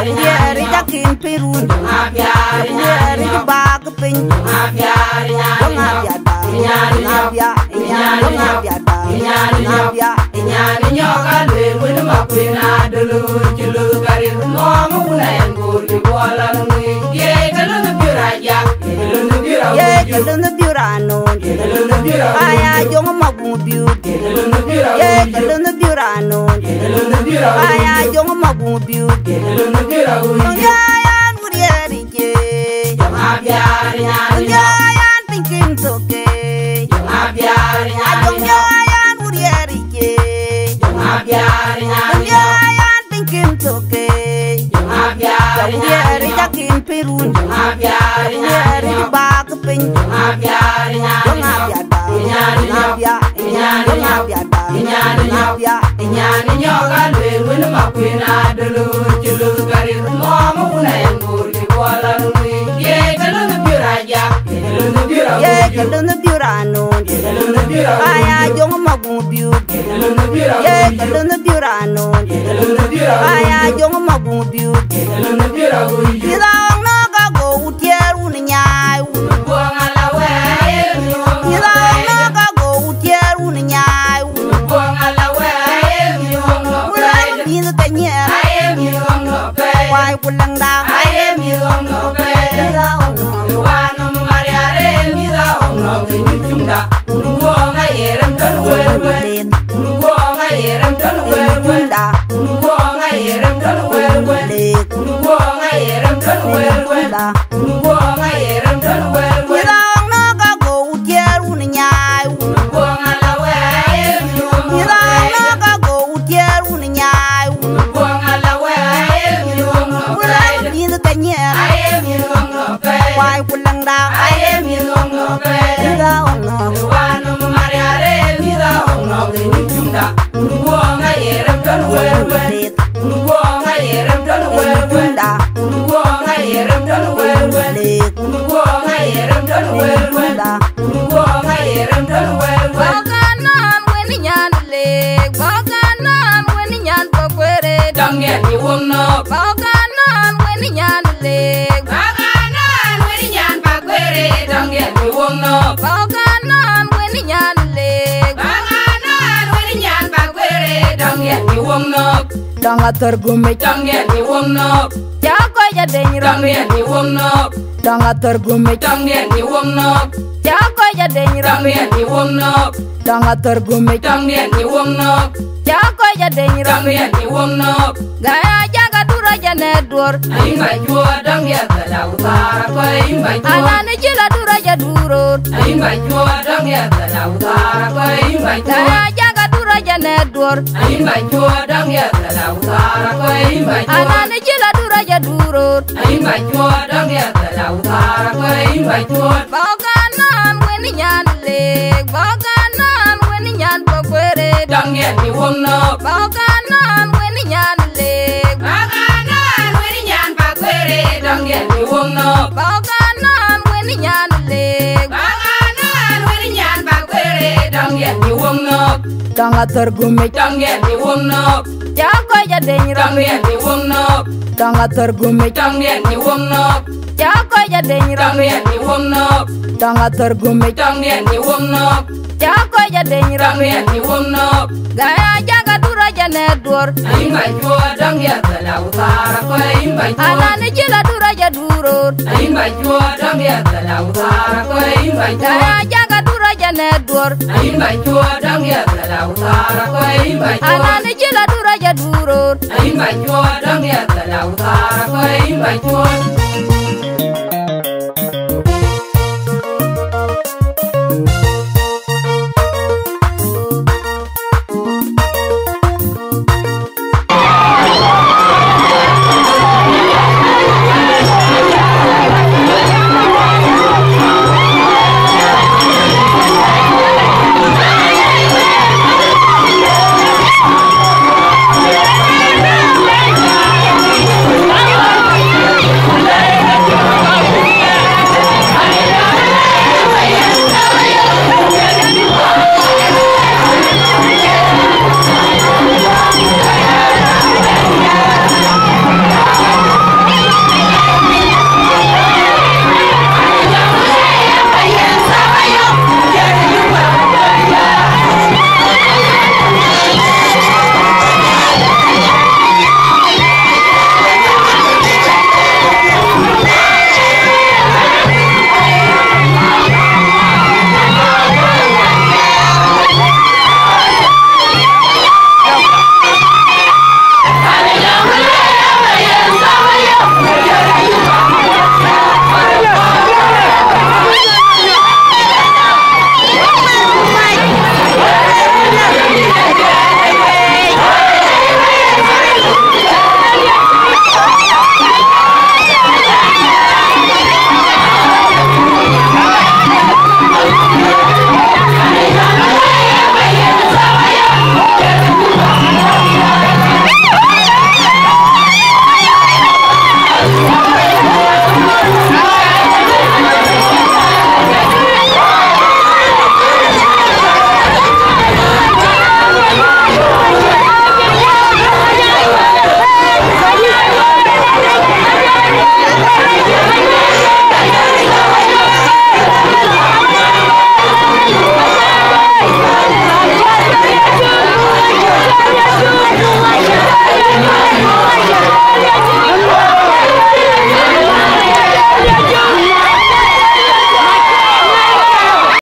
Yeri jakin pirun Yeri jebak ping Kelun biurano aya jong magu biut kelun biurano aya jong magu biut yayan murieri je yayan thinking toke ajong yayan murieri je yayan thinking toke yeri jakin pirun yeri bak ping kelun biurano aya jong magu biut kelun biurano aya jong magu biut no ga go utieru ni nyai no ga go utieru ni nyai ni tanya wai pulang dang wai pulang dang Danga tergumit Dangya ni wong nok Jako ya denyi Dangya ni wong nok Danga tergumit Dangya ni wong nok Jako ya denyi Dangya ni wong nok Danga tergumit Dangya ni wong nok Jako ya denyi Dangya ni wong nok Gaya jaga dura jane dur Aimba jua dangya tala utara Ko aimba jua Anane jila dura ja durur Aimba jua dangya tala utara Ko aimba jua Gaya jaga dura jane dur Aimba jua dangya tala utara Ko aimba jua Anane jila dura ja durur Aimba jua dangya tala utara Ko aimba jua Baukanan weni nyan leg Baukanan weni nyan pokwere Dangya ni wong nok Baukanan weni nyan leg Bakanan weni nyan pakwere Dangya ni wong nok Baukanan weni nyan leg Bakanan weni nyan pakwere Dangya ni wong nok Danga tergumit Dangya ni wong nok Jako ya denyi Dangya ni wong nok Danga tergumit Dangya ni wong nok Jako ya denyi Dangya ni wong nok Danga tergumit Dangya ni wong nok Jako ya denyi Dangya ni wong nok Gaya jaga dura jane dur Aimba jua dangya tala utara Ko aimba jua Anane jila dura ja durur Aimba jua dangya tala utara Ko aimba jua Gaya jaga dura jane dur Aimba jua dangya tala utara Ko aimba jua Anane jila dura ja durur Aimba jua dangya tala utara Ko aimba jua